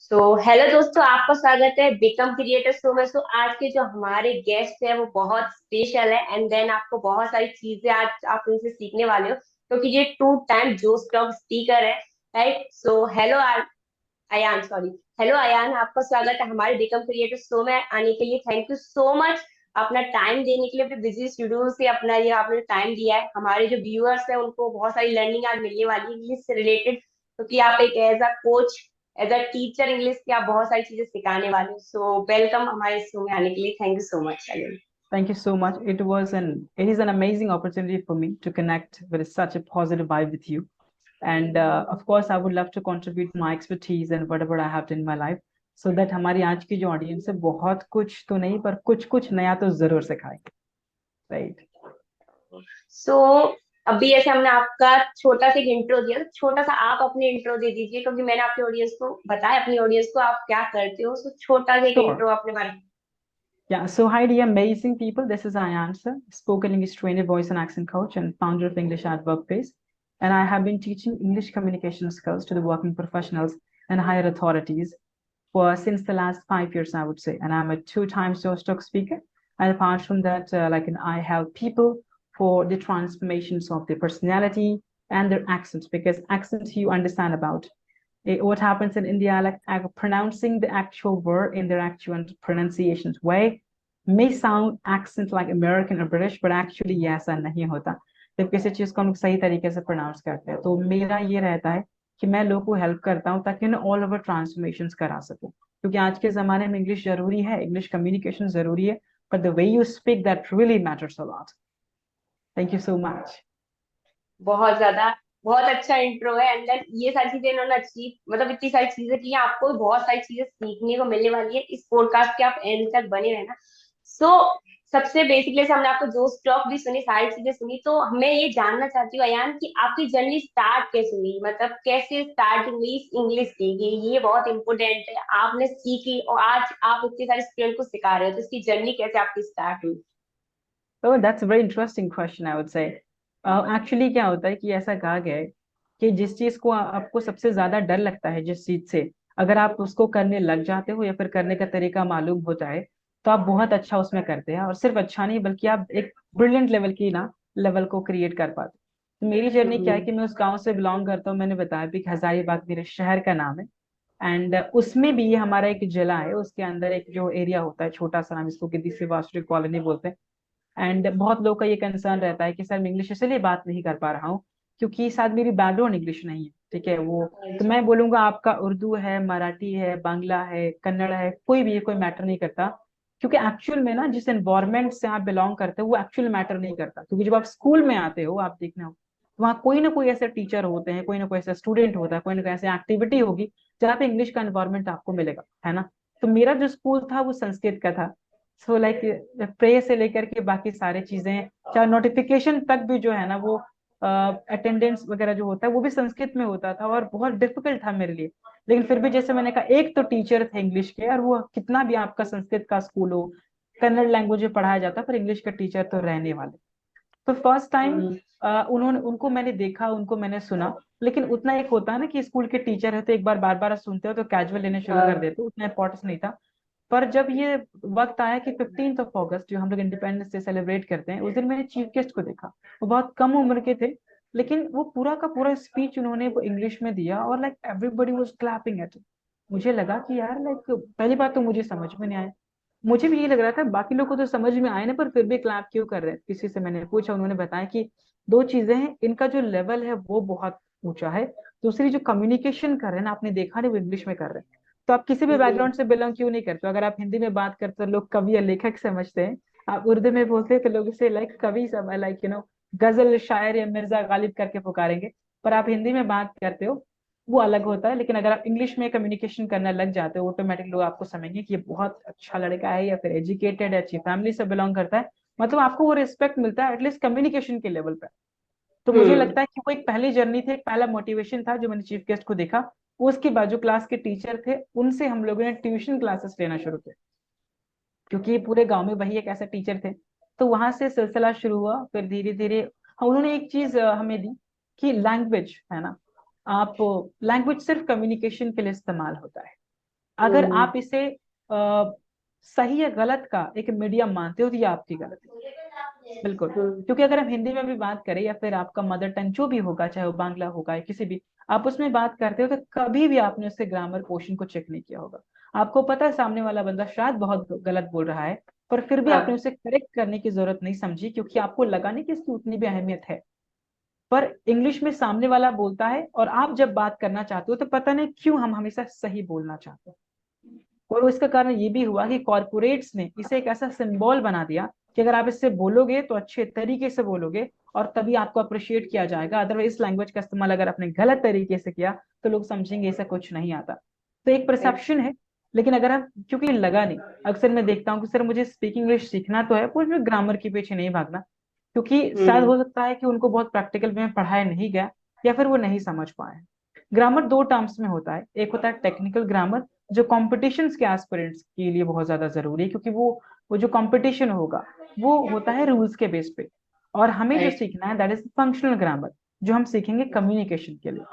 Hello दोस्तों, आपका स्वागत है बिकम क्रिएटर शो में। आज के जो हमारे गेस्ट है वो बहुत स्पेशल है एंड देन आपको बहुत सारी चीजें आज आप उनसे सीखने वाले हो क्योंकि ये two time Josh talk speaker है। Right. Hello Ayaan, sorry. Hello Ayaan, आपका स्वागत है हमारे बिकम क्रिएटर शो में आने के लिए। थैंक यू सो मच अपना टाइम देने के लिए। अपने बिजी शेड्यूल से अपना ये आपने टाइम दिया है। हमारे जो व्यूअर्स है उनको बहुत सारी लर्निंग आज मिलने वाली है इंग्लिश से रिलेटेड, क्योंकि आप एक as a coach, as a teacher English की आप बहुत सारी चीजें सिखाने वाले हो। वेलकम हमारे शो में आने के लिए। Thank you so much again. Thank you so much. It is an amazing opportunity for me to connect with such a positive vibe with you. And of course, I would love to contribute my expertise and whatever I have done in my life, so that हमारी आज की जो audience है बहुत कुछ तो नहीं पर कुछ कुछ नया तो जरूर सिखाएंगे, right? सो अभी ऐसे हमने आपका छोटा सा एक इंट्रो दिया, तो छोटा सा आप अपने इंट्रो दे दीजिए, क्योंकि मैंने आपके ऑडियंस को बताया, अपनी ऑडियंस को आप क्या करते हो। छोटा सा एक Sure. इंट्रो अपने बारे में। Yeah. So hi, dear amazing people. This is Ayan sir, spoken English trainer, voice and accent coach, and founder of English at Workplace. And I have been teaching English communication skills to the working professionals and higher authorities for since the last 5 years, I would say. And I'm a two-time Stock speaker. And apart from that, I help people for the transformations of their personality and their accents, because accents you understand about. What happens in India, like pronouncing the actual word in their actual pronunciations way may sound accent like American or British, but actually ये ऐसा नहीं होता जब किसी चीज को हम लोग सही तरीके से प्रोनाउंस करते हैं। तो मेरा ये रहता है कि मैं लोगों को हेल्प करता हूँ ताकि उन्हें ऑल ओवर ट्रांसफॉर्मेशन करा सकूं, क्योंकि आज के जमाने में इंग्लिश जरूरी है, इंग्लिश कम्युनिकेशन जरूरी है, but the way you speak that really matters a lot. Thank you so much. बहुत ज्यादा, बहुत अच्छा इंट्रो है। एंड देन ये सारी चीजें इन्होंने अचीव, मतलब इतनी सारी चीजें की हैं, आपको भी बहुत सारी चीजें सीखने को मिलने वाली है इस पॉडकास्ट के। आप एंड तक बने रहना। सो सबसे बेसिकली से हमने आपको जो स्टॉक भी सुनी, सारी चीजें सुनी, तो मैं ये जानना चाहती हूँ अयान कि आपकी जर्नी स्टार्ट कैसे हुई, मतलब कैसे स्टार्टिंग हुई इस इंग्लिश सीखी। ये बहुत इंपॉर्टेंट है। आपने सीखी और आज आप इतने सारे स्टूडेंट को सिखा रहे हो, तो इसकी जर्नी कैसे आपकी स्टार्ट हुई। Oh, that's a very interesting question, I would say. Actually क्या होता है कि ऐसा कहा गया है कि जिस चीज को आपको सबसे ज्यादा डर लगता है, जिस चीज से अगर आप उसको करने लग जाते हो या फिर करने का तरीका मालूम होता है, तो आप बहुत अच्छा उसमें करते हैं, और सिर्फ अच्छा नहीं बल्कि आप एक ब्रिलियंट लेवल की ना लेवल को क्रिएट कर पाते हैं। तो मेरी जर्नी क्या है हम्म। कि मैं उस गांव से बिलोंग करता हूँ, मैंने बताया भी कि हजारीबाग मेरे शहर का नाम है। एंड उसमें भी हमारा एक जिला है, उसके अंदर एक जो एरिया होता है छोटा सा, नाम इसको गिद्दी से वासुदेव कॉलोनी बोलते हैं। एंड बहुत लोग का ये कंसर्न रहता है कि सर मैं इंग्लिश इसलिए बात नहीं कर पा रहा हूँ क्योंकि शायद मेरी बैकग्राउंड इंग्लिश नहीं है, ठीक है वो। तो मैं बोलूंगा आपका उर्दू है, मराठी है, बांग्ला है, कन्नड़ है, कोई भी, ये कोई मैटर नहीं करता, क्योंकि एक्चुअल में ना जिस एनवायरमेंट से आप बिलोंग करते हो वो एक्चुअल मैटर नहीं करता। क्योंकि जब आप स्कूल में आते हो, आप देखना हो वहाँ कोई ना कोई ऐसे टीचर होते हैं, कोई ना कोई ऐसा स्टूडेंट होता है, कोई ना कोई ऐसी एक्टिविटी होगी जहाँ पे इंग्लिश का एनवायरमेंट आपको मिलेगा, है ना। तो मेरा जो स्कूल था वो संस्कृत का था। सो लाइक प्रे से लेकर के बाकी सारी चीजें, चाहे नोटिफिकेशन तक भी जो है ना वो अटेंडेंस वगैरह जो होता है वो भी संस्कृत में होता था, और बहुत डिफिकल्ट था मेरे लिए। लेकिन फिर भी जैसे मैंने कहा, एक तो टीचर थे इंग्लिश के, और वो कितना भी आपका संस्कृत का स्कूल हो, कन्नड़ लैंग्वेज में पढ़ाया जाता, पर इंग्लिश का टीचर तो रहने वाले। तो फर्स्ट टाइम हम्म। उन्होंने उनको मैंने देखा, उनको मैंने सुना। लेकिन उतना एक होता है ना कि स्कूल के टीचर है तो एक बार बार बार सुनते हो तो कैजुअल लेने शुरू कर हाँ। देते हो, उतना इंपॉर्टेंस नहीं था। पर जब ये वक्त आया कि 15 अगस्त जो हम लोग इंडिपेंडेंस डे सेलिब्रेट करते हैं, उस दिन मैंने चीफ गेस्ट को देखा। वो बहुत कम उम्र के थे, लेकिन वो पूरा का पूरा स्पीच उन्होंने वो इंग्लिश में दिया, और like everybody was clapping at. मुझे लगा कि यार लाइक पहली बात तो मुझे समझ में नहीं आया। मुझे भी ये लग रहा था बाकी लोग को तो समझ में आए ना, पर फिर भी क्लैप क्यों कर रहे हैं। किसी से मैंने पूछा, उन्होंने बताया कि दो चीजें हैं, इनका जो लेवल है वो बहुत ऊंचा है, दूसरी जो कम्युनिकेशन कर रहे हैं ना, आपने देखा नहीं वो इंग्लिश में कर रहे हैं। तो आप किसी भी हम्म। बैकग्राउंड से बिलोंग क्यों नहीं करते हो, अगर आप हिंदी में बात करते हो लोग कवि या लेखक समझते हैं, आप उर्दू में बोलते हैं तो लोग इसे लाइक कवि सब लाइक गजल शायर या मिर्जा गालिब करके पुकारेंगे। पर आप हिंदी में बात करते हो वो अलग होता है। लेकिन अगर आप इंग्लिश में कम्युनिकेशन करना लग जाते हो, ऑटोमेटिक लोग आपको समझेंगे कि ये बहुत अच्छा लड़का है या फिर एजुकेटेड है, अच्छी फैमिली से बिलोंग करता है, मतलब आपको वो रिस्पेक्ट मिलता है एटलीस्ट कम्युनिकेशन के लेवल पे। तो मुझे हम्म। लगता है कि वो एक पहली जर्नी थी, एक पहला मोटिवेशन था जो मैंने चीफ गेस्ट को देखा। उसके बाद जो क्लास के टीचर थे उनसे हम लोगों ने ट्यूशन क्लासेस लेना शुरू किया, क्योंकि पूरे गांव में वही एक ऐसा टीचर थे। तो वहां से सिलसिला शुरू हुआ, फिर धीरे धीरे उन्होंने एक चीज हमें दी कि लैंग्वेज है ना, आप लैंग्वेज सिर्फ कम्युनिकेशन के लिए इस्तेमाल होता है, अगर हम्म। आप इसे सही या गलत का एक मीडियम मानते हो तो ये आपकी गलती, बिल्कुल। हम्म। क्योंकि अगर हम हिंदी में भी बात करें या फिर आपका मदर टंग जो भी होगा, चाहे वो बांग्ला होगा या किसी भी, आप उसमें बात करते हो तो कभी भी आपने उससे ग्रामर पोर्शन को चेक नहीं किया होगा। आपको पता है सामने वाला बंदा शायद बहुत गलत बोल रहा है, पर फिर भी आपने हाँ। उसे करेक्ट करने की जरूरत नहीं समझी, क्योंकि आपको लगा नहीं कि इसकी उतनी भी अहमियत है। पर इंग्लिश में सामने वाला बोलता है और आप जब बात करना चाहते हो तो पता नहीं क्यों हम हमेशा सही बोलना चाहते हैं। और इसका कारण ये भी हुआ कि कॉरपोरेट्स ने इसे एक ऐसा सिंबल बना दिया कि अगर आप इससे बोलोगे तो अच्छे तरीके से बोलोगे और तभी आपको अप्रिशिएट किया जाएगा, अदरवाइज इस लैंग्वेज का इस्तेमाल अगर आपने गलत तरीके से किया तो लोग समझेंगे ऐसा कुछ नहीं आता। तो एक परसेप्शन है। लेकिन अगर आप, क्योंकि लगा नहीं, अक्सर मैं देखता हूँ कि सर मुझे स्पीकिंग इंग्लिश सीखना तो है पर मुझे ग्रामर के पीछे नहीं भागना, क्योंकि शायद हम्म। हो सकता है कि उनको बहुत प्रैक्टिकल में पढ़ाया नहीं गया या फिर वो नहीं समझ पाए। ग्रामर दो टर्म्स में होता है, एक होता है टेक्निकल ग्रामर जो कॉम्पिटिशन्स के एस्पिरेंट्स के लिए बहुत ज्यादा जरूरी है, क्योंकि वो जो कंपटीशन होगा वो होता है रूल्स के बेस पे। और हमें जो राइट। सीखना है दैट इज फंक्शनल ग्रामर, जो हम सीखेंगे कम्युनिकेशन के लिए।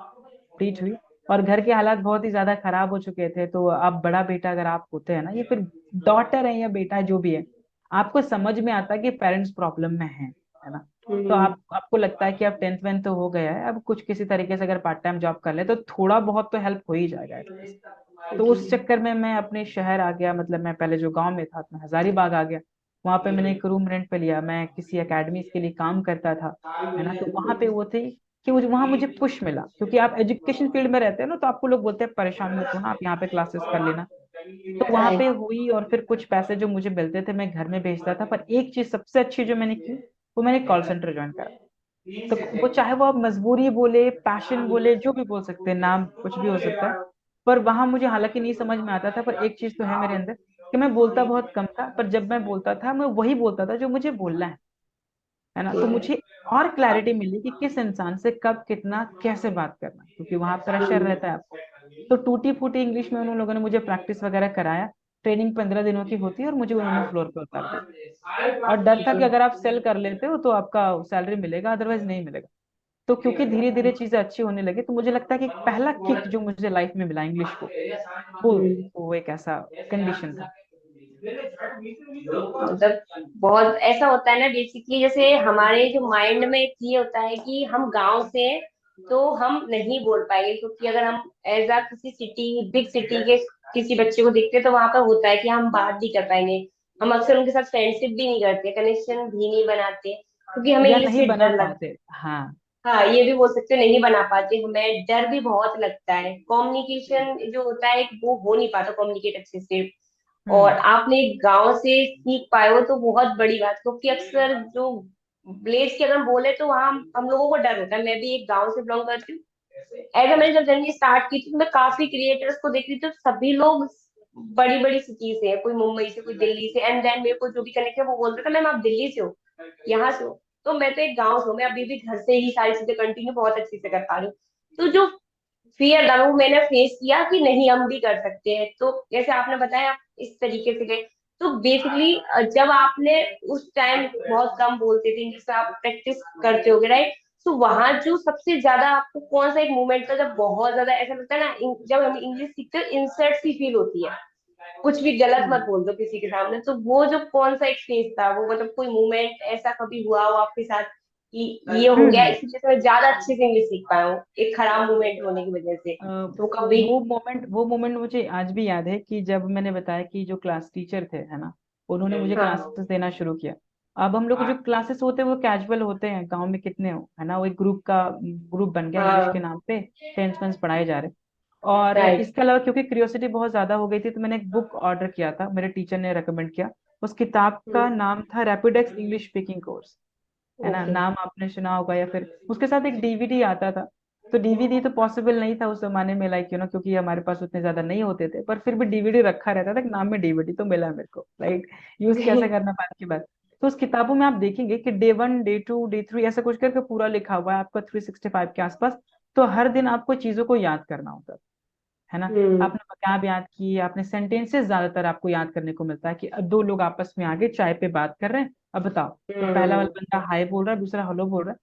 ठीक हुई। और घर के हालात बहुत ही ज्यादा खराब हो चुके थे, तो अब बड़ा बेटा अगर आप होते हैं ना, ये फिर डॉटर है या बेटा है जो भी है, आपको समझ में आता है कि पेरेंट्स प्रॉब्लम में है ना। तो हम्म। आपको लगता है कि अब 10th वेंथ तो हो गया है, अब कुछ किसी तरीके से अगर पार्ट टाइम जॉब कर ले तो थोड़ा बहुत तो हेल्प हो ही जाएगा एटलीस्ट। तो जी। उस चक्कर में मैं अपने शहर आ गया, मतलब मैं पहले जो गांव में था मैं हजारीबाग आ गया। वहां पे मैंने एक रूम रेंट पे लिया, मैं किसी एकेडमी के लिए काम करता था, है ना। तो वहां पे वो थी कि मुझे वहां मुझे पुश मिला, क्योंकि आप एजुकेशन फील्ड में रहते हैं ना, तो आपको लोग बोलते हैं परेशान मत होना, आप यहाँ पे क्लासेस कर लेना। तो वहां पे राइट। हुई और फिर कुछ पैसे जो मुझे मिलते थे मैं घर में भेजता था। पर एक चीज सबसे अच्छी जो मैंने की, वो मैंने कॉल सेंटर ज्वाइन करा। तो वो चाहे वो आप मजबूरी बोले, पैशन बोले, जो भी बोल सकते हैं, नाम कुछ भी हो सकता है। पर वहां मुझे हालांकि नहीं समझ में आता था, पर एक चीज तो है मेरे अंदर कि मैं बोलता बहुत कम था, पर जब मैं बोलता था मैं वही बोलता था जो मुझे बोलना है ना। तो मुझे और क्लैरिटी मिली कि किस इंसान से कब कितना कैसे बात करना है, क्योंकि वहां प्रेशर रहता है आपको। तो टूटी फूटी इंग्लिश में उन लोगों ने मुझे प्रैक्टिस वगैरह कराया। ट्रेनिंग 15 दिनों की होती है और मुझे उन्होंने फ्लोर पे उतार दिया। और डर था कि अगर आप सेल कर लेते हो तो आपका सैलरी मिलेगा, अदरवाइज नहीं मिलेगा। तो क्योंकि धीरे धीरे चीजें अच्छी होने लगी, तो मुझे लगता है कि पहला किक जो मुझे लाइफ में मिला इंग्लिश को, वो हम्म। वो एक ऐसा कंडीशन था। मतलब बहुत ऐसा होता है ना बेसिकली, जैसे हमारे जो माइंड में एक ये होता है कि हम गांव से हैं, तो हम नहीं बोल पाएंगे, क्योंकि अगर हम एज अ किसी सिटी, बिग सिटी के किसी बच्चे को देखते हैं तो वहां पर होता है कि हम बात नहीं कर पाएंगे। हम अक्सर उनके साथ फ्रेंडशिप भी नहीं करते, कनेक्शन भी नहीं बनाते, क्योंकि हमें या इंग्लिश नहीं से बना डर लगता पाते। हाँ। है। हाँ, ये भी बोल सकते हो, नहीं बना पाते, हमें डर भी बहुत लगता है, कम्युनिकेशन जो होता है वो हो नहीं पाता कम्युनिकेट अच्छे से। और हम्म। आपने गांव से सीख पाए हो तो बहुत बड़ी बात, क्योंकि अक्सर जो विलेज के अगर हम बोले तो वहाँ हम लोगों को डर होता है। मैं भी एक गांव से बिलोंग करती हूँ। ऐसा मैंने जब जर्नी स्टार्ट की थी तो मैं काफी क्रिएटर्स को देख रही थी, तो सभी लोग बड़ी बड़ी सिटी से है, कोई मुंबई से, कोई दिल्ली से, एंड देन मेरे को जो भी कनेक्ट है वो बोलते थे मैम आप दिल्ली से हो, यहाँ से हो। तो मैं तो एक गाँव से हूँ, मैं अभी भी घर से ही सारी चीजें कंटिन्यू बहुत अच्छे से कर पा रही हूँ। तो जो फियर था वो मैंने फेस किया कि नहीं हम भी कर सकते हैं। तो जैसे आपने बताया इस तरीके से गए। तो बेसिकली जब आपने उस टाइम बहुत कम बोलते थे इंग्लिश, आप प्रैक्टिस करते होगे, राइट? तो वहां जो सबसे ज्यादा आपको कौन सा एक मोमेंट था जब बहुत ज्यादा ऐसा लगता है ना, जब हम इंग्लिश सीखते हैं इंसर्ट सी फील होती है, कुछ भी गलत मत हम्म। बोल दो किसी के सामने, तो वो जो कौन सा एक फेज था वो, मतलब कोई मोमेंट ऐसा कभी हुआ हो आपके साथ कि ये हो गया हम्म। इस वजह से मैं ज्यादा अच्छे से इंग्लिश सीख पाया हूँ, एक खराब मोमेंट होने की वजह से, अ, तो कभी? वो मोमेंट मुझे आज भी याद है कि जब मैंने बताया कि जो क्लास टीचर थे, है ना, उन्होंने मुझे हाँ। क्लासेस देना शुरू किया। अब हम लोग को जो क्लासेस होते हैं वो कैजुअल होते हैं, गांव में कितने हो, है ना, वो एक ग्रुप बन गया इंग्लिश के हाँ। नाम पे, 10th पढ़ाए जा रहे। और राइट। इसके अलावा क्योंकि क्यूरियोसिटी बहुत ज्यादा हो गई थी, तो मैंने एक बुक ऑर्डर किया था, मेरे टीचर ने रेकमेंड किया। उस किताब का नाम था रैपिडेक्स इंग्लिश स्पीकिंग कोर्स, है ना, ओके। नाम आपने सुना होगा। या फिर उसके साथ एक डीवीडी आता था। तो डीवीडी तो पॉसिबल नहीं था उस जमाने में, लाइक क्योंकि हमारे पास उतने ज्यादा नहीं होते थे, पर फिर भी डीवीडी रखा रहता था कि नाम में डीवीडी तो मिला मेरे को, लाइक यूज कैसे करना बात की बात। तो उस किताबों में आप देखेंगे कि डे 1 डे 2 डे 3 ऐसा कुछ करके पूरा लिखा हुआ है आपका 365 के आसपास। तो हर दिन आपको चीजों को याद करना होता है ना। हम्म। आपने वकाब याद की, आपने सेंटेंसेस ज्यादातर आपको याद करने को मिलता है कि अब दो लोग आपस में आगे चाय पे बात कर रहे हैं, अब बताओ। तो पहला वाला हम्म। बंदा हाय बोल रहा है, दूसरा हेलो बोल रहा है।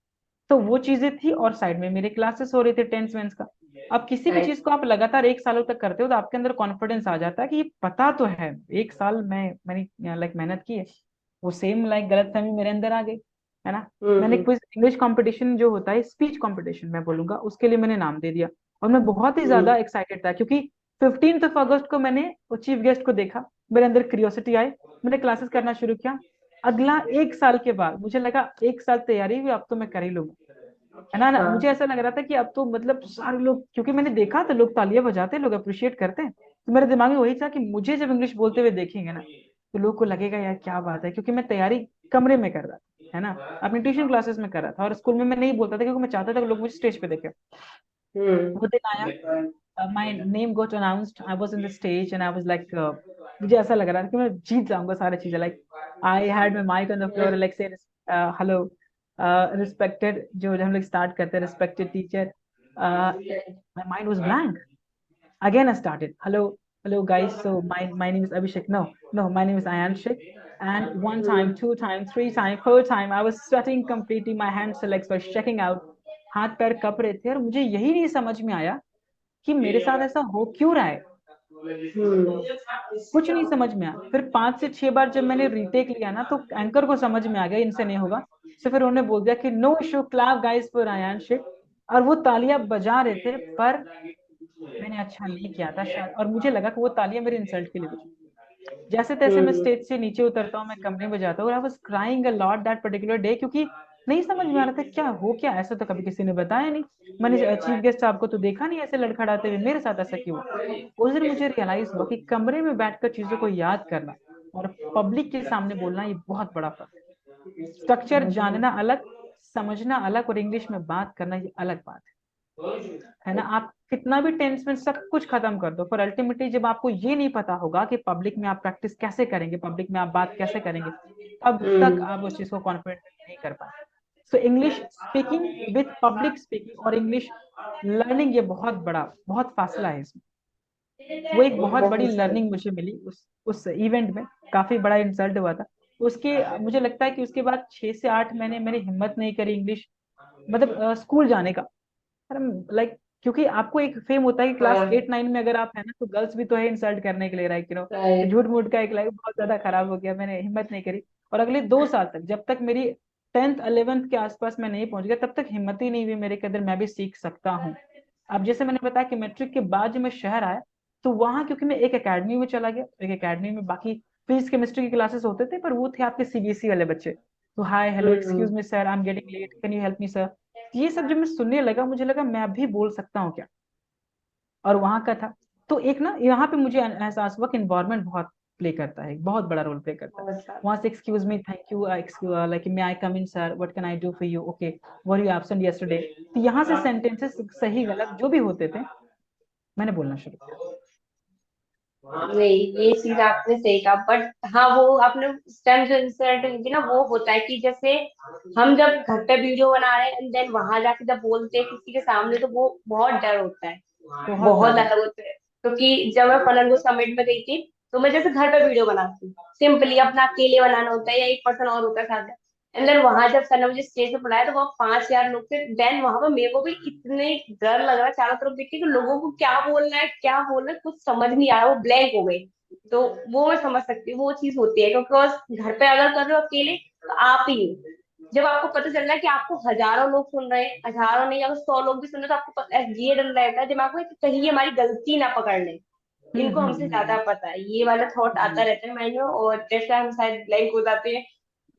तो वो चीजें थी, और साइड में मेरे क्लासेस हो रहे थे टेंस वेंस का। अब किसी भी चीज राइट। को आप लगातार 1 सालों तक करते हो तो आपके अंदर कॉन्फिडेंस आ जाता है कि ये पता तो है। 1 साल मैंने लाइक मेहनत की है। वो सेम लाइक गलतफहमी मेरे अंदर आ गई, है ना। मैंने हम्म। क्विज इंग्लिश कंपटीशन जो होता है, स्पीच कंपटीशन मैं बोलूंगा, उसके लिए मैंने नाम दे दिया। और मैं बहुत ही ज्यादा हम्म। एक्साइटेड था, क्योंकि 15 अगस्त को मैंने वो चीफ गेस्ट को देखा, मेरे अंदर क्यूरियोसिटी आई, मैंने क्लासेस करना शुरू किया। अगला 1 साल के बाद मुझे लगा 1 साल तैयारी हुई, अब तो मैं कर ही लूंगा, है ना। मुझे हाँ। ऐसा लग रहा था कि अब तो मतलब सारे लोग, क्योंकि मैंने देखा था लोग तालियां बजाते हैं, लोग अप्रिशिएट करते हैं, तो मेरे दिमाग में वही था कि मुझे जब इंग्लिश बोलते हुए देखेंगे ना, तो लोग को लगेगा यार क्या बात है, क्योंकि मैं तैयारी कमरे में कर रहा था, है ना, अपनी ट्यूशन क्लासेस में कर रहा था, और स्कूल में मैं नहीं बोलता था, क्योंकि मैं चाहता था कि लोग मुझे स्टेज पे देखें। हम्म। वो दिन आया, my name got announced, I was in the stage and I was like मुझे ऐसा लग रहा था कि मैं जीत जाऊंगा सारी चीजें, like I had my mic on the floor, like say hello respected, जो हम लोग स्टार्ट करते हैं, respected teacher, uh, my mind was blank. Again I started, hello guys, so my name is Abhishek, no my name is Ayanshik, and one time, hmm. two time, three time, four time I was sweating completely, my hands and legs were shaking out, हाथ पैर cup रहे थे, और मुझे यही नहीं समझ में आया कि मेरे साथ ऐसा हो क्यों रहा है, हम्म। कुछ नहीं समझ में आया। फिर 5 से 6 बार जब मैंने रीटेक लिया ना, तो एंकर को समझ में आ गया इनसे नहीं होगा, तो फिर उन्होंने बोल दिया कि no issue, clap guys for Ayaan शिट, और वो तालियां बजा रहे थे, पर मैंने अच्छा नहीं किया था शायद, और मुझे लगा कि वो तालियां मेरे इंसल्ट के लिए बजी। जैसे तैसे मैं हम्म। स्टेज से नीचे उतरता हूँ, मैं कमरे में जाता हूँ, और I was crying a lot that particular day, क्योंकि नहीं समझ में आ रहा था क्या हो, क्या ऐसा तो कभी किसी ने बताया नहीं, मैंने चीफ गेस्ट साहब को तो देखा नहीं ऐसे लड़खड़ाते हुए, मेरे साथ ऐसा क्यों हुआ। उस दिन मुझे रियलाइज हुआ कि कमरे में बैठकर चीजों को याद करना और पब्लिक के सामने बोलना, ये बहुत बड़ा फर्क है। स्ट्रक्चर जानना अलग, समझना अलग, और इंग्लिश में बात करना ये अलग बात है ना। आप कितना भी टेंस में सब कुछ खत्म कर दो, पर अल्टीमेटली जब आपको ये नहीं पता होगा कि पब्लिक में आप प्रैक्टिस कैसे करेंगे, पब्लिक में आप बात कैसे करेंगे, तब तक हम्म। आप उस चीज को कॉन्फिडेंट नहीं कर पाए। So English speaking with public speaking और इंग्लिश लर्निंग, ये बहुत बड़ा, बहुत फासला है इसमें। वो एक बहुत बड़ी बहुत सही। लर्निंग मुझे मिली उस इवेंट में, काफी बड़ा इंसल्ट हुआ था उसके। मुझे लगता है कि उसके बाद 6 से 8 महीने मेरी हिम्मत नहीं करी इंग्लिश, मतलब स्कूल जाने का, लाइक, क्योंकि आपको एक फेम होता है कि क्लास हाँ। 8 9 में अगर आप है ना, तो गर्ल्स भी तो है इंसल्ट करने के लिए, राइट, तो राइट। झूठ मूठ का एक लाइफ बहुत ज्यादा खराब हो गया, मैंने हिम्मत नहीं करी। और अगले 2 साल तक, जब तक मेरी 10th 11th के आसपास मैं नहीं पहुंच गया, तब तक हिम्मत ही नहीं हुई मेरे के अंदर, मैं भी सीख सकता हूँ। अब जैसे मैंने बताया कि मैट्रिक के बाद जब मैं शहर आया, तो वहां क्योंकि मैं एक एकेडमी में चला गया, एक एकेडमी में बाकी फिजिक्स केमिस्ट्री की क्लासेस होते थे, पर वो थे आपके सीबीएसई वाले बच्चे, तो hi hello excuse hmm. Me sir, I am getting late, can you help me sir, ये सब जब मैं सुनने लगा, मुझे लगा मैं भी बोल सकता हूँ क्या, और वहां का था। तो एक ना यहाँ पे मुझे एहसास हुआ कि इन्वायरमेंट बहुत प्ले करता है, बहुत बड़ा रोल प्ले करता है। बहुत सारा। वहां say excuse me, thank you, like may I come in sir, what can I do for you, okay, were you absent yesterday, तो यहाँ से सेंटेंसेस सही गलत जो भी होते थे, मैंने बोलना शुरू किया। नहीं, ये चीज आपने सही कहा, बट हाँ वो आपने उस टाइम जो इंसिडेंट हुई थी ना, वो होता है कि जैसे हम जब घर पे वीडियो बना रहे हैं एंड देन वहां जाके जब बोलते हैं किसी के सामने, तो वो बहुत डर होता है, बहुत बहुत ज्यादा। अलग होता है। क्योंकि जब मैं फनरगो समिट में गई थी, तो मैं जैसे घर पे वीडियो बनाती हूँ, सिंपली अपना अकेले बनाना होता है या एक पर्सन और होता है साथ में, एंड देन वहां जब सर ने मुझे स्टेज पे बुलाया, तो वहाँ 5,000 लोग थे, देन वहां पर मेरे को भी इतने डर लग रहा है चारों तरफ देख के कि लोगों को क्या बोलना है, क्या बोलना है, कुछ समझ नहीं आ रहा, वो ब्लैंक हो गए। तो वो मैं समझ सकती हूँ, वो चीज होती है, क्योंकि बस घर पे अगर कर रहे हो अकेले, तो आप ही हो। जब आपको पता चल रहा है कि आपको हजारों लोग सुन रहे हैं, हजारों नहीं, अगर 100 लोग भी सुन रहे हैं, तो आपको पता है, ये डर रहता है दिमाग में कि कहीं ये हमारी गलती ना पकड़ ले, इनको हमसे ज्यादा हम्म। पता है, ये वाला थॉट आता हम्म। रहता है माइंड में, और जैसे हम शायद ब्लैंक हो जाते हैं,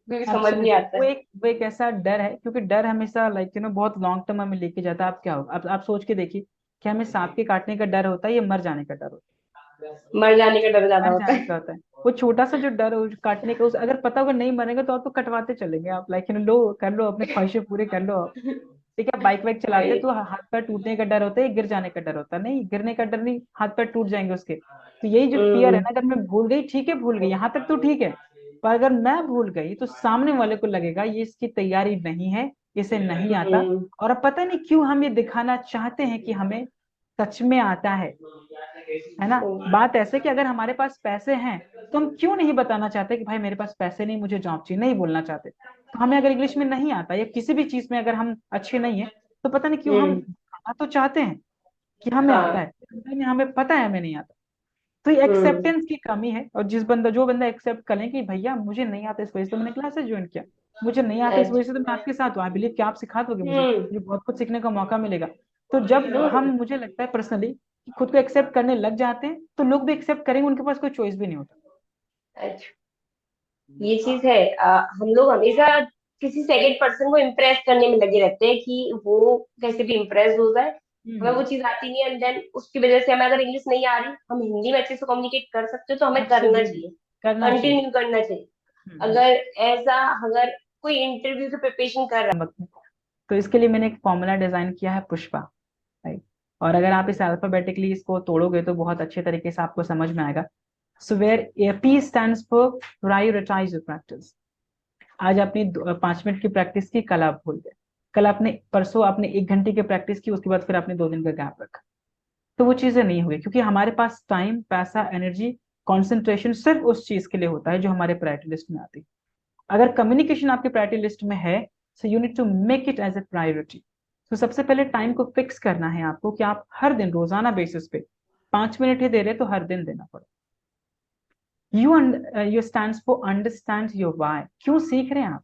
क्योंकि समझ नहीं एब्सोल्युटली, आता वो है। एक ऐसा डर है, क्योंकि डर हमेशा लाइक बहुत लॉन्ग टर्म हमें लेके जाता है। आप क्या हो, आप सोच के देखिए कि हमें सांप के काटने का डर होता है या मर जाने का डर होता मर जाने का डर है, ज्यादा मर होता जाने है। का होता है। वो छोटा सा जो डर है, वो काटने का, उस अगर पता होगा नहीं मरेंगे, तो आप तो कटवाते चलेंगे, आप लाइक लो कर लो, अपने ख्वाहिशें पूरी कर लो। ठीक है, बाइक वाइक चलाते हैं, राइट। तो हाथ पैर टूटने का डर होता है, गिर जाने का डर होता है, नहीं गिरने का डर नहीं, हाथ पैर टूट जाएंगे उसके। तो यही जो फियर है हम्म। ना, अगर मैं भूल गई, ठीक है भूल गई, यहाँ तक तो ठीक है, पर अगर मैं भूल गई, तो सामने वाले को लगेगा ये इसकी तैयारी नहीं है, इसे नहीं आता। हम्म। और अब पता नहीं क्यों हम ये दिखाना चाहते हैं कि हमें सच में आता है ना। बात ऐसे कि अगर हमारे पास पैसे हैं, तो हम क्यों नहीं बताना चाहते कि भाई मेरे पास पैसे नहीं, मुझे जॉब चाहिए, नहीं बोलना चाहते। तो हमें अगर इंग्लिश में नहीं आता या किसी भी चीज में अगर हम अच्छे नहीं है, तो पता नहीं क्यों हम हम्म। आना तो चाहते हैं कि हमें आता हाँ। है, में हमें पता है हमें नहीं आता। तो ये हम्म। एक्सेप्टेंस की कमी है। और जो बंदा एक्सेप्ट करें कि भैया मुझे नहीं आता, इस वजह से तो मैंने क्लासेस ज्वाइन किया, मुझे नहीं आता इस वजह से तो मैं आपके साथ हूँ, आई बिलीव कि आप सिखा दोगे हम्म। मुझे बहुत कुछ सीखने का मौका मिलेगा। तो जब हम, हम्म। मुझे लगता है पर्सनली, कि खुद को एक्सेप्ट करने लग जाते हैं तो लोग भी एक्सेप्ट करेंगे, उनके पास कोई चॉइस भी नहीं होता। अच्छा, ये चीज है। हम लोग हमेशा किसी सेकंड पर्सन को इम्प्रेस करने में लगे रहते हैं कि वो कैसे भी इम्प्रेस हो जाए। हमें वो हम्म। चीज आती नहीं है, एंड देन उसकी वजह से हमें, अगर इंग्लिश नहीं आ रही, हम हिंदी में अच्छे से कम्युनिकेट कर सकते हो तो हमें करना एब्सोल्युटली, चाहिए, करना चाहिए। कंटिन्यू करना चाहिए। हम्म। अगर ऐसा, अगर कोई इंटरव्यू की प्रिपरेशन कर रहा तो इसके लिए मैंने एक फॉर्मूला डिजाइन किया है, पुष्पा, राइट। और अगर आप इस अल्फाबेटिकली इसको तोड़ोगे तो बहुत अच्छे तरीके से आपको समझ में आएगा। So where P stands for prioritize your practice. आज आपने 5 मिनट की प्रैक्टिस की, कल आप भूल गए। कल आपने, परसों आपने 1 घंटे की प्रैक्टिस की, उसके बाद फिर आपने 2 दिन का गैप रखा। तो वो चीजें नहीं हुई, क्योंकि हमारे पास टाइम, पैसा, एनर्जी, कंसंट्रेशन सिर्फ उस चीज के लिए होता है जो हमारे प्रायोरिटी लिस्ट में आती है। अगर कम्युनिकेशन आपके प्रायोरिटी लिस्ट में है, so you need to make it as a priority. तो सबसे पहले टाइम को फिक्स करना है आपको, कि आप हर दिन रोजाना बेसिस पे 5 मिनट ही दे रहे तो हर दिन देना पड़े। U stands for understand your why. क्यों सीख रहे हैं आप?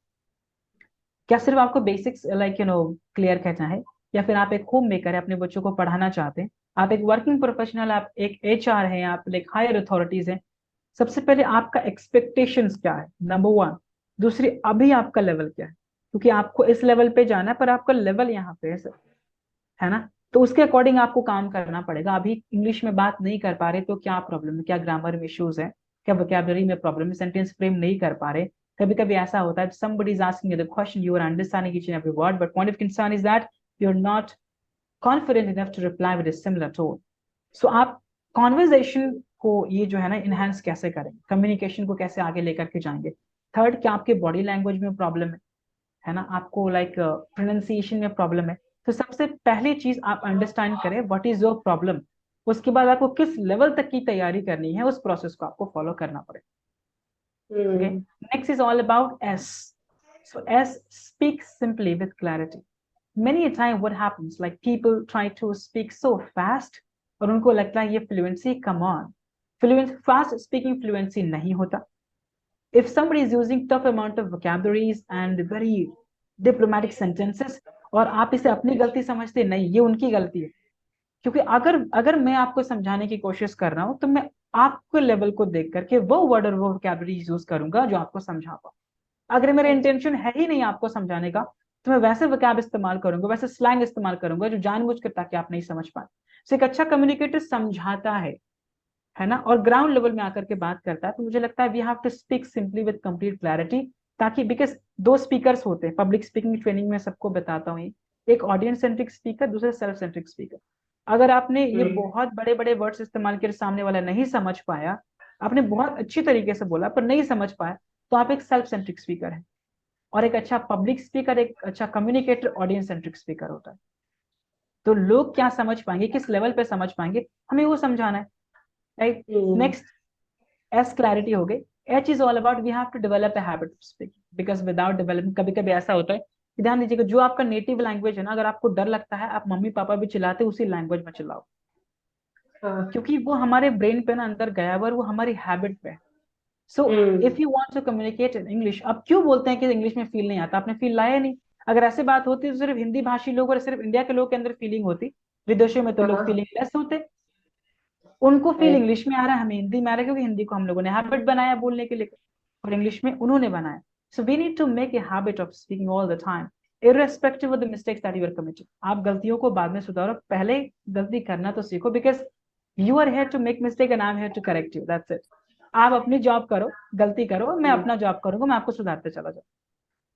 क्या सिर्फ आपको बेसिक्स लाइक क्लियर करना है, या फिर आप एक होम मेकर है, अपने बच्चों को पढ़ाना चाहते हैं, आप एक वर्किंग प्रोफेशनल, आप एक एचआर हैं, आप एक हायर अथॉरिटीज हैं। सबसे पहले आपका एक्सपेक्टेशंस क्या है, नंबर वन। दूसरी, अभी आपका लेवल क्या है, क्योंकि आपको इस लेवल पे जाना है, पर आपका लेवल यहाँ पे है सर, है ना। तो उसके अकॉर्डिंग आपको काम करना पड़ेगा। अभी इंग्लिश में बात नहीं कर पा रहे तो क्या प्रॉब्लम है, क्या ग्रामर में इश्यूज है, क्या वोकैबुलरी में प्रॉब्लम है, सेंटेंस फ्रेम नहीं कर पा रहे। कभी कभी ऐसा होता है, somebody is asking you the question, you are understanding each and every word, but point of concern is that you're not confident enough to reply with a similar tone. So आप कॉन्वर्जेशन को ये जो है ना enhance कैसे करेंगे, communication को कैसे आगे लेकर के जाएंगे। थर्ड, क्या आपके बॉडी लैंग्वेज में प्रॉब्लम है ना, आपको लाइक प्रोनाउंसिएशन में प्रॉब्लम है। तो सबसे पहली चीज आप अंडरस्टैंड करें व्हाट इज योर प्रॉब्लम। उसके बाद आपको किस लेवल तक की तैयारी करनी है, उस प्रोसेस को आपको फॉलो करना पड़ेगा। Okay, hmm. Next is all about S. So S, speak simply with clarity. Many a time what happens, like people try to speak so fast, और उनको लगता है ये fluency, come on, Fluence fast speaking fluency नहीं होता। If somebody is using tough amount of vocabularies and very diplomatic sentences, और आप इसे अपनी गलती समझते, नहीं ये उनकी गलती है। क्योंकि अगर अगर मैं आपको समझाने की कोशिश कर रहा हूं तो मैं आपके लेवल को देख करके वो वर्ड और वो vocabulary यूज करूंगा जो आपको समझा पाऊं। अगर मेरा इंटेंशन है ही नहीं आपको समझाने का, तो मैं वैसे वकैब इस्तेमाल करूंगा, वैसे स्लैंग इस्तेमाल करूंगा जो जानबूझकर, ताकि आप नहीं समझ पाए। तो एक अच्छा कम्युनिकेटर समझाता है ना, और ग्राउंड लेवल में आकर के बात करता है। तो मुझे लगता है we have to speak simply with complete clarity, ताकि, बिकॉज दो स्पीकर्स होते हैं पब्लिक स्पीकिंग ट्रेनिंग में, सबको बताता हूँ ये, एक ऑडियंस सेंट्रिक स्पीकर, दूसरा सेल्फ सेंट्रिक स्पीकर। अगर आपने ये हम्म। बहुत बड़े बड़े वर्ड्स इस्तेमाल किए, सामने वाला नहीं समझ पाया, आपने बहुत अच्छी तरीके से बोला पर नहीं समझ पाया, तो आप एक सेल्फ सेंट्रिक स्पीकर है। और एक अच्छा पब्लिक स्पीकर, एक अच्छा कम्युनिकेटर ऑडियंस सेंट्रिक स्पीकर होता है। तो लोग क्या समझ पाएंगे, किस लेवल पे समझ पाएंगे, हमें वो समझाना है, right. Hmm. Next, S clarity हो गई। H is all about we have to develop a habit of speaking, because without development, कभी कभी ऐसा होता है कि, ध्यान दीजिएगा, जो आपका नेटिव लैंग्वेज है ना, अगर आपको डर लगता है, आप मम्मी पापा भी चिल्लाते उसी लैंग्वेज में चिल्लाओ, हाँ। क्योंकि वो हमारे ब्रेन पे ना अंदर गया हुआ है, और वो हमारी हैबिट पे है। So hmm. If you want to communicate in English, अब क्यों बोलते हैं कि इंग्लिश में फील नहीं आता, आपने फील लाया नहीं। अगर ऐसी बात होती तो सिर्फ हिंदी भाषी लोग और सिर्फ इंडिया के लोग के अंदर फीलिंग होती, विदेशों में तो लोग हाँ। फीलिंग लेस होते। उनको फील right। इंग्लिश में आ रहा है, हमें हिंदी में आ रहा है, क्योंकि हिंदी को हम लोगों ने हैबिट बनाया बोलने के लिए, और इंग्लिश में उन्होंने बनाया। So we need to make a habit of speaking all the time, irrespective of the mistakes that you are committing। आप गलतियों को बाद में सुधारो, पहले गलती करना तो सीखो, because you are here to make mistake and I am here to correct you, that's it. आप अपनी जॉब करो, गलती करो, मैं हम्म। अपना जॉब करूंगा, मैं आपको सुधारते चला जाऊँ।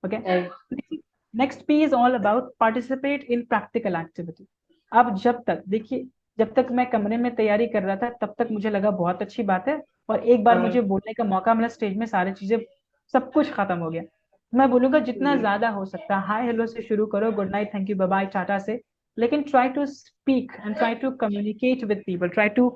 Okay, right। Next P is all about participate in practical activity. अब जब तक, देखिए, जब तक मैं कमरे में तैयारी कर रहा था तब तक मुझे लगा बहुत अच्छी बात है, और एक बार हाँ। मुझे बोलने का मौका मिला स्टेज में, सारी चीजें, सब कुछ खत्म हो गया। मैं बोलूंगा जितना हम्म। ज्यादा हो सकता है, हाय हेलो से शुरू करो, good night, thank you, bye bye, ta-ta से, लेकिन try to speak and try to communicate with people, try to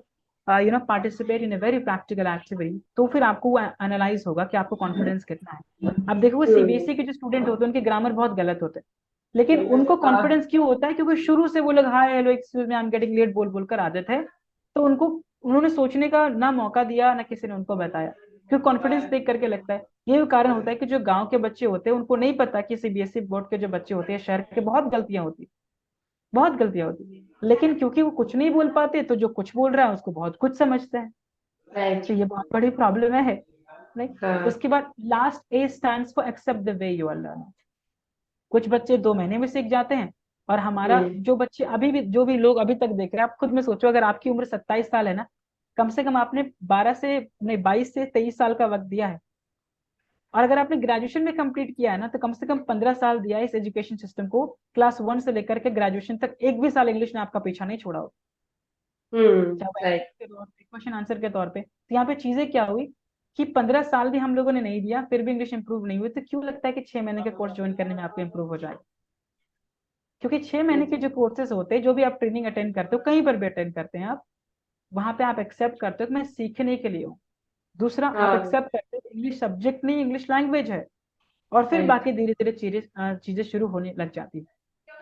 participate in a very practical activity, तो फिर आपको वो एनालाइज होगा कि आपको कॉन्फिडेंस कितना है। अब देखो हम्म। सीबीएसई के जो स्टूडेंट होते हैं उनके ग्रामर बहुत गलत होते हैं, लेकिन उनको हाँ। कॉन्फिडेंस क्यों होता है? क्योंकि शुरू से वो लोग hi hello excuse me I am getting late बोल बोलकर आते थे, तो उनको उन्होंने सोचने का ना मौका दिया ना किसी ने उनको बताया, क्योंकि कॉन्फिडेंस देख करके लगता है। ये कारण होता है कि जो गांव के बच्चे होते हैं उनको नहीं पता कि सीबीएसई बोर्ड के जो बच्चे होते हैं शहर के, बहुत गलतियां होती, बहुत गलतियां होती, लेकिन क्योंकि वो कुछ नहीं बोल पाते तो जो कुछ बोल रहा है उसको बहुत कुछ समझते हैं। राइट। तो ये बहुत बड़ी प्रॉब्लम है, राइट। हाँ। उसके बाद last A stands for accept the way you are learning. कुछ बच्चे 2 महीने में सीख जाते हैं, और हमारा हम्म। जो बच्चे अभी भी, जो भी लोग अभी तक देख रहे हैं, आप खुद में सोचो, अगर आपकी उम्र 27 साल है ना, कम से कम आपने 22 से 23 साल का वक्त दिया है। और अगर आपने ग्रेजुएशन में कंप्लीट किया है ना, तो कम से कम 15 साल दिया है इस एजुकेशन सिस्टम को, क्लास 1 से लेकर के ग्रेजुएशन तक एक भी साल इंग्लिश ने आपका पीछा नहीं छोड़ा हो, हम्म। चाहे वो राइट। के तौर पे, क्वेश्चन आंसर के तौर पे। तो यहाँ पे चीजें क्या हुई कि 15 साल भी हम लोगों ने नहीं दिया, फिर भी इंग्लिश इंप्रूव नहीं हुई, तो क्यों लगता है कि 6 महीने के कोर्स ज्वाइन करने में आपको इंप्रूव हो जाएगा? क्योंकि 6 महीने के जो कोर्सेज होते हैं, जो भी आप ट्रेनिंग अटेंड करते हो, कहीं पर भी अटेंड करते हैं आप, वहां पे आप एक्सेप्ट करते हो कि मैं सीखने के लिए हूँ। दूसरा, आप हाँ। एक्सेप्ट करते हो इंग्लिश सब्जेक्ट नहीं, इंग्लिश लैंग्वेज है। और फिर राइट। बाकी धीरे धीरे चीजें चीजें शुरू होने लग जाती है।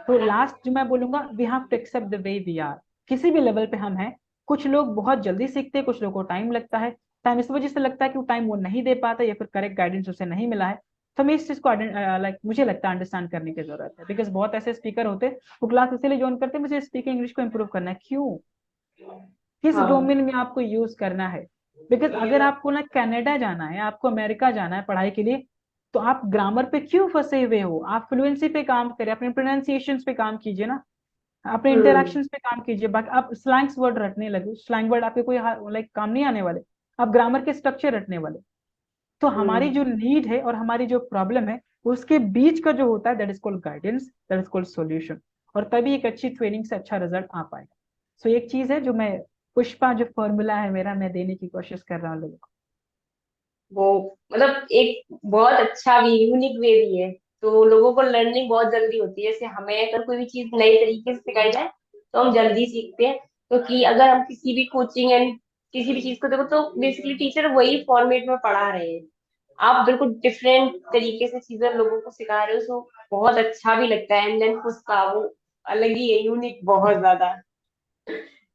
तो लास्ट जो मैं बोलूंगा, we have to accept the way we are, किसी भी लेवल पे हम हैं। कुछ लोग बहुत जल्दी सीखते हैं, कुछ लोगों को टाइम लगता है। टाइम इस वजह से लगता है कि वो टाइम वो नहीं दे पाता, या फिर करेक्ट गाइडेंस उसे नहीं मिला है। तो हमें इस चीज को लाइक मुझे लगता है अंडरस्टैंड करने की जरूरत है, बिकॉज बहुत ऐसे स्पीकर होते हैं वो क्लास इसीलिए ज्वाइन करते हैं, मुझे स्पीकिंग इंग्लिश को इम्प्रूव करना है। क्यों? किस हाँ। डोमेन में आपको यूज करना है? बिकॉज अगर आपको ना कनाडा जाना है, आपको अमेरिका जाना है पढ़ाई के लिए, तो आप ग्रामर पे क्यों फंसे हुए हो? आप फ्लुएंसी पे काम करें, अपने प्रोनाउंसिएशन पे काम कीजिए ना, अपने हम्म। इंटरेक्शंस पे काम कीजिए। बाकी आप स्लैंग्स वर्ड रटने लगे, स्लैंग वर्ड आपके कोई लाइक काम नहीं आने वाले। आप ग्रामर के स्ट्रक्चर रटने वाले। तो हमारी हम्म। जो नीड है और हमारी जो प्रॉब्लम है, उसके बीच का जो होता है, that is called guidance, that is called solution. और तभी एक अच्छी ट्रेनिंग से अच्छा रिजल्ट आ पाएगा। सो एक चीज है जो मैं, पुष्पा जो फॉर्मूला है मेरा, मैं देने की कोशिश कर रहा हूँ लोगों को। वो मतलब एक बहुत अच्छा भी यूनिक वे भी है। तो लोगों को लर्निंग बहुत जल्दी होती है, जैसे हमें अगर कोई भी चीज नए तरीके से सिखाई जाए तो हम जल्दी सीखते हैं। तो कि अगर हम किसी भी कोचिंग एंड किसी भी चीज को देखो तो बेसिकली टीचर वही फॉर्मेट में पढ़ा रहे हैं। आप बिल्कुल डिफरेंट तरीके से चीजें लोगों को सिखा रहे हो, सो बहुत अच्छा भी लगता है। एंड देन उसका वो अलग ही है, यूनिक बहुत ज्यादा।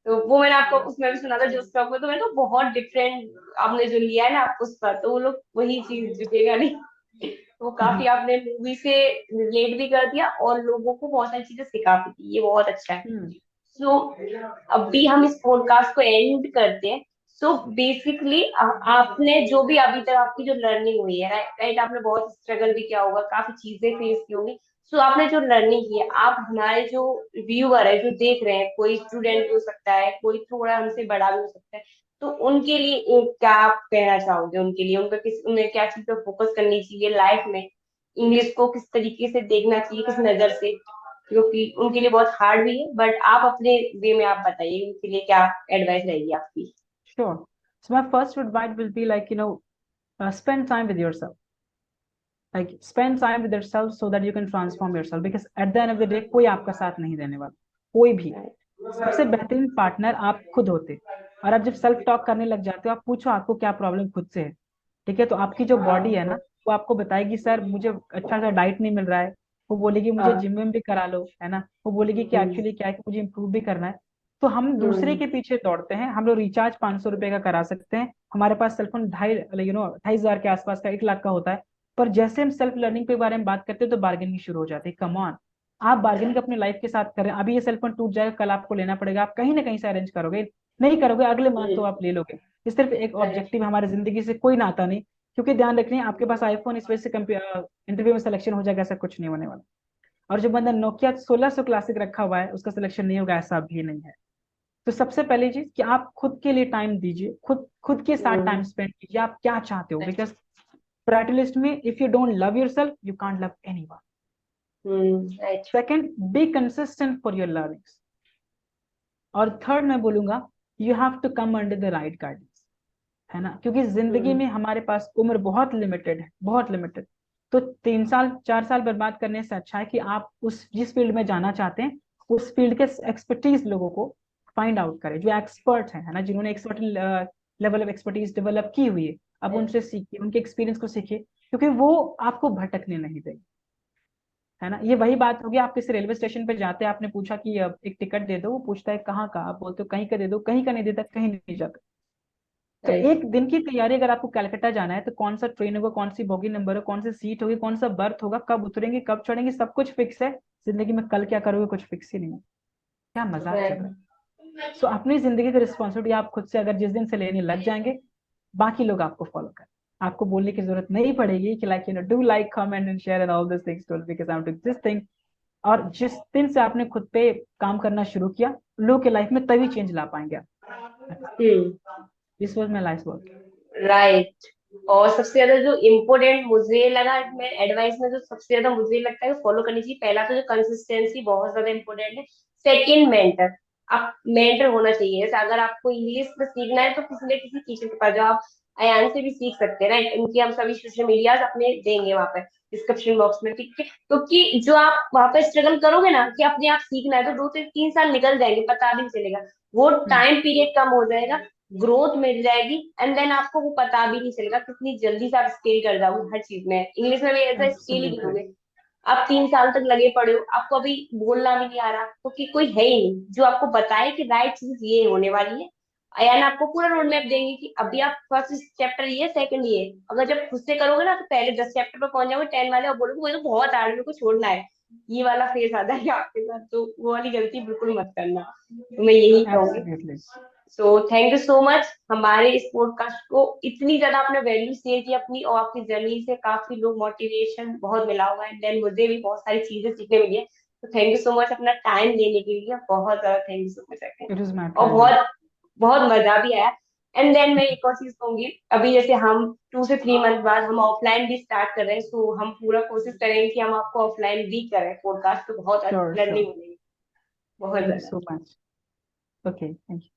तो वो मैंने आपको उसमें भी सुना था जो स्टॉक में, तो मैंने कहा बहुत डिफरेंट आपने जो लिया है ना उसका, तो वो लोग वही चीज जुटेगा नहीं। वो काफी आपने मूवी से रिलेट भी कर दिया और लोगों को बहुत सारी चीजें सिखा भी दी, ये बहुत अच्छा है। हम्म। सो अभी हम इस पॉडकास्ट को एंड करते हैं। सो बेसिकली आपने जो भी अभी तक आपकी जो लर्निंग हुई है, राइट, आपने बहुत स्ट्रगल भी किया होगा, काफी चीजें फेस की होंगी। सो आपने जो लर्निंग की है, आप हमारे जो व्यूअर है जो देख रहे हैं, कोई स्टूडेंट हो सकता है, कोई थोड़ा हमसे बड़ा भी हो सकता है, तो उनके लिए क्या आप कहना चाहोगे? उनके लिए उनका किस उन्हें क्या चीज पे फोकस करनी चाहिए लाइफ में? इंग्लिश को किस तरीके से देखना चाहिए, किस नजर से? क्योंकि उनके लिए बहुत हार्ड भी है, बट आप अपने वे में आप बताइए उनके लिए क्या एडवाइस रहेगी आपकी? Sure. So my first advice will be like, spend time with yourself. Like spend time with yourself so that you can transform yourself. Because at the end of the day, कोई आपका साथ नहीं देने वाला, कोई भी। सबसे बेहतरीन पार्टनर आप खुद होते। और आप जब सेल्फ टॉक करने लग जाते हो, आप पूछो आपको क्या प्रॉब्लम खुद से है। ठीक है, तो आपकी जो बॉडी है ना, वो आपको बताएगी सर मुझे अच्छा सा डाइट नहीं मिल रहा है। वो बोलेगी मुझे हाँ। जिम में भी करा लो, है ना। वो बोलेगी कि हम्म। एक्चुअली क्या है कि मुझे इंप्रूव भी करना है। तो हम दूसरे हम्म। के पीछे दौड़ते हैं। हम लोग रिचार्ज 500 रुपए का करा सकते हैं, हमारे पास सेलफोन 2,500 के आसपास का, 1 लाख का होता है। पर जैसे हम सेल्फ लर्निंग के बारे में बात करते हैं तो बार्गेनिंग शुरू हो जाती है। कम ऑन, आप बार्गेनिंग अपने लाइफ के साथ करें। अभी ये सेलफोन टूट जाएगा, कल आपको लेना पड़ेगा, आप कहीं ना कहीं से अरेंज करोगे, नहीं करोगे अगले मंथ तो आप ले लोगे। ये सिर्फ एक राइट। ऑब्जेक्टिव, हमारी जिंदगी से कोई नाता नहीं। क्योंकि ध्यान रखनी है, आपके पास आईफोन इस वजह से इंटरव्यू में सिलेक्शन हो जाएगा, ऐसा कुछ नहीं होने वाला। और जो बंदा नोकिया 1600 क्लासिक रखा हुआ है उसका सिलेक्शन नहीं होगा, ऐसा भी नहीं है। तो सबसे पहली चीज कि आप खुद के लिए टाइम दीजिए, खुद खुद के साथ टाइम स्पेंड कीजिए। आप क्या चाहते हो? राइट। बिकॉज प्रायोरिटी लिस्ट में if you don't love yourself you can't love anyone. Right. Second, be consistent for your learnings. और थर्ड मैं बोलूंगा, you have to come under the right guidance, है ना। क्योंकि जिंदगी में हमारे पास उम्र बहुत लिमिटेड है, बहुत लिमिटेड। तो 3 साल 4 साल बर्बाद करने से अच्छा है कि आप उस जिस फील्ड में जाना चाहते हैं उस फील्ड के एक्सपर्टीज लोगों को फाइंड आउट करें, जो एक्सपर्ट है ना, जिन्होंने expert level of expertise develop की हुई है, अब उनसे सीखिए, उनके एक्सपीरियंस को सीखिए, क्योंकि वो आपको भटकने नहीं देंगे, है ना। ये वही बात होगी, आप किसी रेलवे स्टेशन पे जाते हैं, आपने पूछा कि अब एक टिकट दे दो, वो पूछता है कहाँ का, आप बोलते हो कहीं का दे दो, कहीं का नहीं देता, कहीं नहीं जाता। तो राइट। एक दिन की तैयारी, अगर आपको कलकत्ता जाना है तो कौन सा ट्रेन होगा, कौन सी बोगी नंबर है, कौन सी सीट होगी, कौन सा बर्थ होगा, कब उतरेंगे, कब चढ़ेंगे, सब कुछ फिक्स है। जिंदगी में कल क्या करोगे कुछ फिक्स ही नहीं है। क्या मजाक चल रहा है। सो अपनी जिंदगी की रिस्पॉन्सिबिलिटी आप खुद से अगर जिस दिन से लेने लग जाएंगे, बाकी लोग आपको फॉलो करें, आपको बोलने की जरूरत नहीं पड़ेगी कि like do like comment and share and all this things too because I am doing this thing. और जिस दिन से आपने खुद पे काम करना शुरू किया, लोग के लाइफ में तभी चेंज ला पाएंगे आप। Hmm. This was my life work. Right. और सबसे ज्यादा जो इम्पोर्टेंट मुझे लगा, मैं एडवाइस में जो सबसे ज्यादा मुझे लगता है फॉलो करनी चाहिए, पहला तो जो कंसिस्टेंसी बहुत ज्यादा इम्पोर्टेंट है। Second, mentor. आप मेंटर होना चाहिए, जैसे अगर आपको इंग्लिश में सीखना है तो किसी न किसी टीचर के पास जाओ, आप अयान से भी सीख सकते हैं, राइट। उनकी हम सभी सोशल मीडिया अपने देंगे वहां पर डिस्क्रिप्शन बॉक्स में, ठीक है। क्योंकि जो आप वहां पर स्ट्रगल करोगे ना कि अपने आप सीखना है, तो 2 से 3 साल निकल जाएंगे, पता भी नहीं चलेगा। वो हम्म, टाइम पीरियड कम हो जाएगा, ग्रोथ मिल जाएगी, एंड देन आपको वो पता भी नहीं चलेगा कितनी जल्दी से आप स्केल कर जाओगे हर चीज में। इंग्लिश में भी ऐसा स्केल ही एब्सोल्युटली। करोगे। आप 3 साल तक लगे पड़े हो, आपको अभी बोलना भी नहीं आ रहा, क्योंकि कोई है ही नहीं जो आपको बताए कि राइट चीज ये होने वाली है। अयान आपको पूरा रोड मैप देंगे कि अभी आप फर्स्ट चैप्टर ये, सेकंड ये। अगर जब खुद से करोगे ना तो पहले 10 चैप्टर पर पहुंच जाओगे 10 वाले, और बोलोगे वो तो बहुत हार्ड है, मेरे को छोड़ना है। ये वाला फेस आता है आपके साथ, तो वो वाली गलती बिल्कुल मत करना, तो मैं यही कहूंगी। Absolutely. So thank you so much, हमारे इस पॉडकास्ट को इतनी ज्यादा आपने वैल्यू शेयर की अपनी, और आपकी जर्नी से काफी लोग मोटिवेशन बहुत मिला होगा, एंड देन मुझे भी बहुत सारी चीजें सीखने मिली है। तो थैंक यू सो मच अपना टाइम देने के लिए, बहुत ज्यादा thank you so much. It is my और प्लेजर। बहुत बहुत मजा भी आया। एंड देन मैं एक और चीज कहूंगी, अभी जैसे हम 2 से 3 मंथ बाद हम ऑफलाइन भी स्टार्ट कर रहे हैं, तो हम पूरा कोशिश करेंगे कि हम आपको ऑफलाइन भी करें पॉडकास्ट, तो बहुत श्योर लर्निंग श्योर। मिलेगी, बहुत थैंक यू ज्यादा। So much. Okay, thank you.